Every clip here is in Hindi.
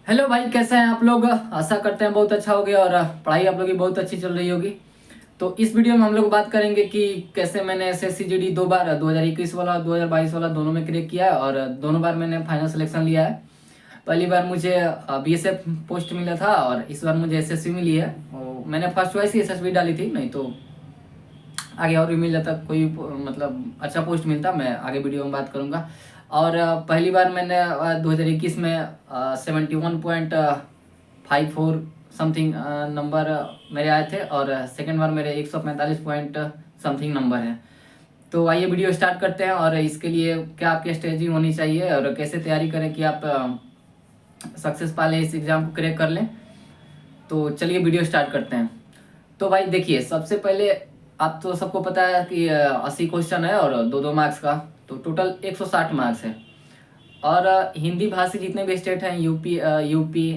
हेलो भाई, कैसे हैं आप लोग। आशा करते हैं बहुत अच्छा हो गया और पढ़ाई आप लोग की बहुत अच्छी चल रही होगी। तो इस वीडियो में हम लोग बात करेंगे कि कैसे मैंने एसएससी जीडी दो बार 2021 वाला 2022 वाला दोनों में क्रैक किया है और दोनों बार मैंने फाइनल सिलेक्शन लिया है। पहली बार मुझे बीएसएफ पोस्ट मिला था और इस बार मुझे एसएससी मिली है। मैंने फर्स्ट चॉइस ही एसएसबी डाली थी, नहीं तो आगे और भी मिल जाता, कोई मतलब अच्छा पोस्ट मिलता, मैं आगे वीडियो में बात करूंगा। और पहली बार मैंने 2021 में 71.54 समथिंग नंबर मेरे आए थे और सेकेंड बार मेरे 145 पॉइंट समथिंग नंबर हैं। तो आइए वीडियो स्टार्ट करते हैं और इसके लिए क्या आपकी स्ट्रेटजी होनी चाहिए और कैसे तैयारी करें कि आप सक्सेस पा लें, इस एग्ज़ाम को क्रैक कर लें। तो चलिए वीडियो स्टार्ट करते हैं। तो भाई देखिए, सबसे पहले आप तो सबको पता है कि 80 क्वेश्चन है और 2-2 मार्क्स का, तो टोटल 160 मार्क्स है। और हिंदी भाषी जितने भी स्टेट हैं, यूपी,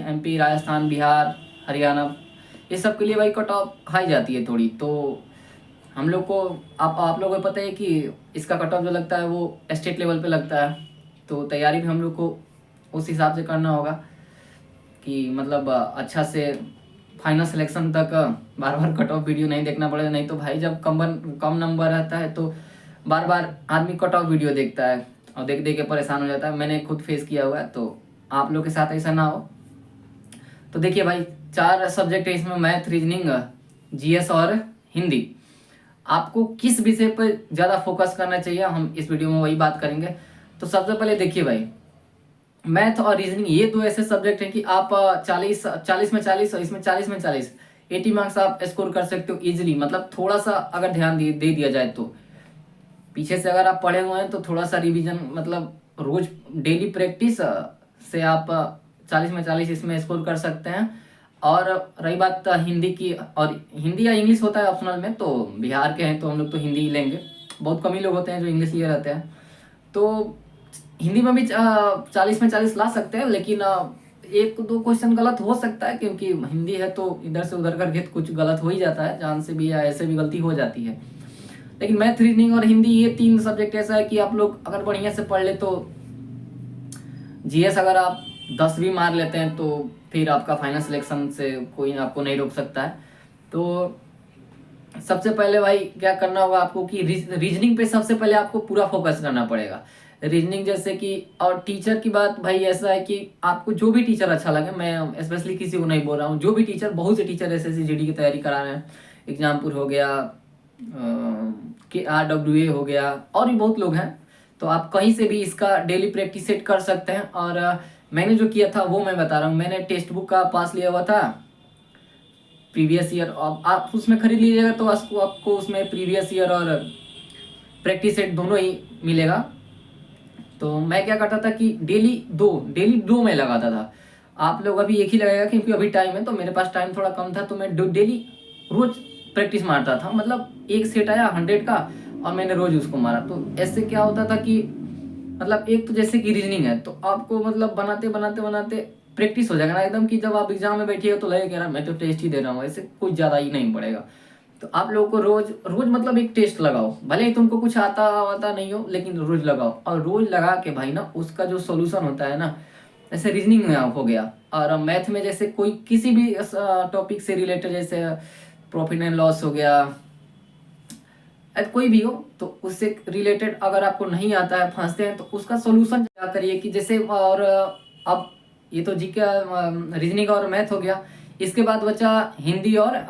एमपी, राजस्थान, बिहार, हरियाणा, ये सब के लिए भाई कट ऑफ हाई जाती है थोड़ी। तो हम लोग को आप लोगों को पता है कि इसका कट ऑफ जो लगता है वो स्टेट लेवल पे लगता है। तो तैयारी भी हम लोग को उस हिसाब से करना होगा कि मतलब अच्छा से फाइनल सिलेक्शन तक बार बार कट ऑफ वीडियो नहीं देखना पड़ेगा। नहीं तो भाई जब कम नंबर रहता है तो बार बार आदमी कट ऑफ वीडियो देखता है और देख देख के परेशान हो जाता है। मैंने खुद फेस किया हुआ है, तो आप लोग के साथ ऐसा ना हो। तो देखिए भाई, 4 सब्जेक्ट है इसमें, मैथ, रीजनिंग, जीएस और हिंदी। आपको किस विषय पर ज़्यादा फोकस करना चाहिए, हम इस वीडियो में वही बात करेंगे। तो सबसे पहले देखिए भाई, मैथ और रीजनिंग ये दो ऐसे सब्जेक्ट हैं कि आप 40 में 40 और इसमें 40 में 40, 80 मार्क्स आप स्कोर कर सकते हो इजीली। मतलब थोड़ा सा अगर ध्यान दे दिया जाए तो पीछे से अगर आप पढ़े हुए हैं तो थोड़ा सा रिवीजन, मतलब रोज डेली प्रैक्टिस से आप 40 में 40 इसमें स्कोर कर सकते हैं। और रही बात हिंदी की, और हिंदी या इंग्लिश होता है ऑप्शनल में, तो बिहार के हैं तो हम लोग तो हिंदी ही लेंगे। बहुत कम ही लोग होते हैं जो इंग्लिश लिए रहते हैं। तो हिंदी में भी 40 में 40 ला सकते हैं, लेकिन एक दो क्वेश्चन गलत हो सकता है क्योंकि हिंदी है तो इधर से उधर करके कुछ गलत हो ही जाता है, जान से भी या ऐसे भी गलती हो जाती है। लेकिन मैथ, रीजनिंग और हिंदी ये 3 सब्जेक्ट ऐसा है कि आप लोग अगर बढ़िया से पढ़ ले तो जीएस अगर आप 10 भी मार लेते हैं तो फिर आपका फाइनल सिलेक्शन से कोई आपको नहीं रोक सकता है। तो सबसे पहले भाई क्या करना होगा आपको कि रीजनिंग पे सबसे पहले आपको पूरा फोकस करना पड़ेगा। रीजनिंग जैसे कि, और टीचर की बात भाई ऐसा है कि आपको जो भी टीचर अच्छा लगे, मैं स्पेशली किसी को नहीं बोल रहा हूँ, जो भी टीचर, बहुत से टीचर एसएससी जीडी की तैयारी करा रहे हैं, एग्जामपुर हो गया, के RWA हो गया, और भी बहुत लोग हैं। तो आप कहीं से भी इसका डेली प्रैक्टिस सेट कर सकते हैं। और मैंने जो किया था वो मैं बता रहा हूँ। मैंने टेक्स्ट बुक का पास लिया हुआ था प्रीवियस ईयर, आप उसमें खरीद लीजिएगा तो आपको उसमें प्रीवियस ईयर और प्रैक्टिस सेट दोनों ही मिलेगा। तो मैं क्या करता था कि डेली दो मैं लगाता था। आप लोग अभी एक ही लगाएगा क्योंकि अभी टाइम है, तो मेरे पास टाइम थोड़ा कम था, तो मैं डेली रोज प्रैक्टिस मारता था। मतलब एक सेट आया 100 का और मैंने रोज उसको मारा। तो ऐसे क्या होता था कि मतलब एक तो जैसे कि रीजनिंग है तो आपको मतलब बनाते बनाते बनाते प्रैक्टिस हो जाएगा ना एकदम, कि जब आप एग्जाम में बैठिएगा तो लगेगा यार मैं तो टेस्ट ही दे रहा हूँ, ऐसे कुछ ज़्यादा ही नहीं पड़ेगा। तो आप लोगों को रोज रोज मतलब एक टेस्ट लगाओ, भले ही तुमको कुछ आता नहीं हो, लेकिन रोज लगाओ। और रोज लगा के भाई ना उसका जो सोल्यूशन होता है ना, जैसे रीजनिंग में हो गया और मैथ में जैसे कोई किसी भी टॉपिक से रिलेटेड, जैसे प्रॉफिट एंड लॉस हो गया, कोई भी हो, तो उससे रिलेटेड अगर आपको नहीं आता है, फंसते हैं, तो उसका सोल्यूशन क्या करिए कि जैसे, और अब ये तो जी का रीजनिंग और मैथ हो गया। इसके बाद बचा हिंदी और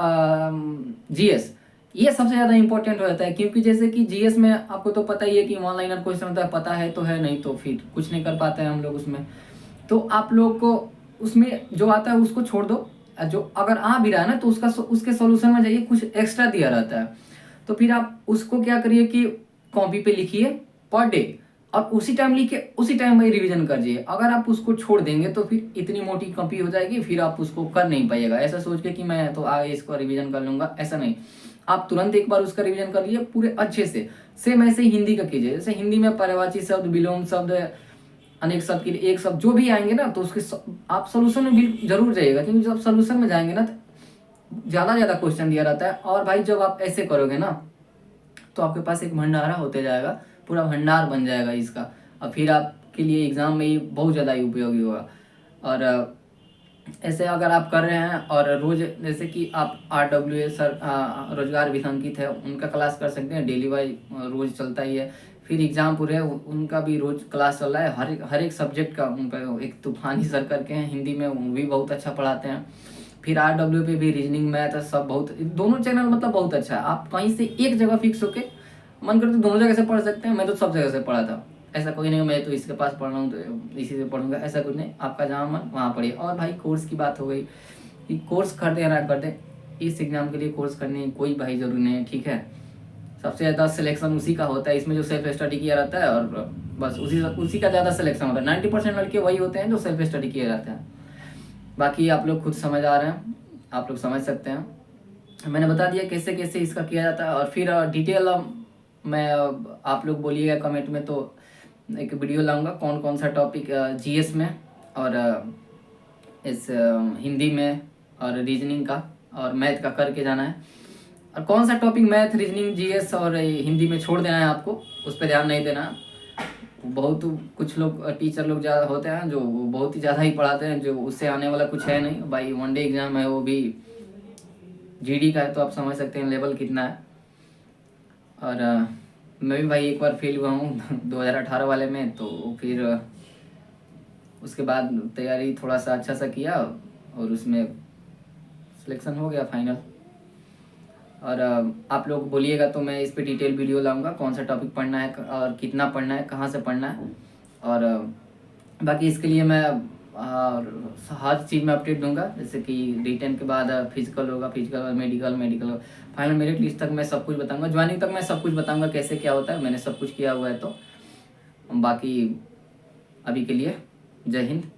जीएस। ये सबसे ज़्यादा इंपॉर्टेंट हो जाता है क्योंकि जैसे कि जीएस में आपको तो पता ही है कि वन लाइनर क्वेश्चन होता है, पता है तो है, नहीं तो फिर कुछ नहीं कर पाते हैं हम लोग उसमें। तो आप लोग को उसमें जो आता है उसको छोड़ दो, जो अगर आ भी रहा है ना तो उसके सॉल्यूशन में जाइए, कुछ एक्स्ट्रा दिया रहता है। तो फिर आप उसको क्या करिए कि कॉपी पे लिखिए पर डे, और उसी टाइम लिख के उसी टाइम में रिवीजन करिए। अगर आप उसको छोड़ देंगे तो फिर इतनी मोटी कॉपी हो जाएगी, फिर आप उसको कर नहीं पाइएगा। ऐसा सोच के कि मैं तो आगे इसको रिवीजन कर लूंगा, ऐसा नहीं। आप तुरंत एक बार उसका रिवीजन कर लीजिए पूरे अच्छे से। सेम ऐसे ही हिंदी का कीजिए। जैसे हिंदी में पर्यायवाची शब्द, विलोम शब्द, अनेक शब्द के लिए एक शब्द जो भी आएंगे ना, तो उसके आप सोल्यूशन में भी जरूर जाइएगा, क्योंकि जब सोल्यूशन में जाएंगे ना तो ज़्यादा क्वेश्चन दिया रहता है। और भाई जब आप ऐसे करोगे ना तो आपके पास एक भंडारा होते जाएगा, पूरा भंडार बन जाएगा इसका, और फिर आपके लिए एग्ज़ाम में ये बहुत ज़्यादा ही उपयोगी होगा। और ऐसे अगर आप कर रहे हैं और रोज़, जैसे कि आप RWA सर रोजगार विसंकित है, उनका क्लास कर सकते हैं, डेली वाइज रोज़ चलता ही है। फिर एग्ज़ाम पूरे उनका भी रोज़ क्लास चल रहा है, हर एक सब्जेक्ट का उन पर। एक तूफानी सर करके हैं हिंदी में, वो भी बहुत अच्छा पढ़ाते हैं। फिर RW पे भी रीजनिंग मैथ सब बहुत, दोनों चैनल मतलब बहुत अच्छा है। आप कहीं से एक जगह फिक्स होके मन करे तो दोनों जगह से पढ़ सकते हैं। मैं तो सब जगह से पढ़ा था, ऐसा कोई नहीं मैं तो इसके पास पढ़ रहा हूँ तो इसी से पढ़ूंगा, ऐसा कुछ नहीं। आपका जहाँ मन वहाँ पढ़िए। और भाई कोर्स की बात हो गई कि कोर्स कर दें या ना कर दें, इस एग्ज़ाम के लिए कोर्स करने की कोई भाई ज़रूरी नहीं है, ठीक है। सबसे ज़्यादा सिलेक्शन उसी का होता है, इसमें जो सेल्फ स्टडी किया रहता है, और बस उसी का ज़्यादा सिलेक्शन होता है। 90% लड़के वही होते हैं जो सेल्फ स्टडी किए जाते हैं। बाकी आप लोग खुद समझ आ रहे हैं, आप लोग समझ सकते हैं। मैंने बता दिया कैसे कैसे इसका किया जाता है। और फिर डिटेल मैं आप लोग बोलिएगा कमेंट में, तो एक वीडियो लाऊंगा कौन कौन सा टॉपिक GS में और इस हिंदी में और रीजनिंग का और मैथ का करके जाना है, और कौन सा टॉपिक मैथ, रीजनिंग, GS और हिंदी में छोड़ देना है आपको, उस पर ध्यान नहीं देना। बहुत कुछ लोग टीचर लोग ज़्यादा होते हैं जो बहुत ही ज़्यादा ही पढ़ाते हैं, जो उससे आने वाला कुछ है नहीं भाई। 1 डे एग्ज़ाम है, वो भी GD का है, तो आप समझ सकते हैं लेवल कितना है। और मैं भी भाई एक बार फेल हुआ हूँ 2018 वाले में, तो फिर उसके बाद तैयारी थोड़ा सा अच्छा सा किया और उसमें सिलेक्शन हो गया फाइनल। और आप लोग बोलिएगा तो मैं इस पे डिटेल वीडियो लाऊंगा, कौन सा टॉपिक पढ़ना है और कितना पढ़ना है, कहाँ से पढ़ना है। और बाकी इसके लिए मैं हर चीज़ में अपडेट दूंगा, जैसे कि रिटन के बाद फिजिकल होगा, physical medical final merit list तक मैं सब कुछ बताऊंगा, ज्वाइनिंग तक मैं सब कुछ बताऊंगा कैसे क्या होता है। मैंने सब कुछ किया हुआ है। तो बाकी अभी के लिए जय हिंद।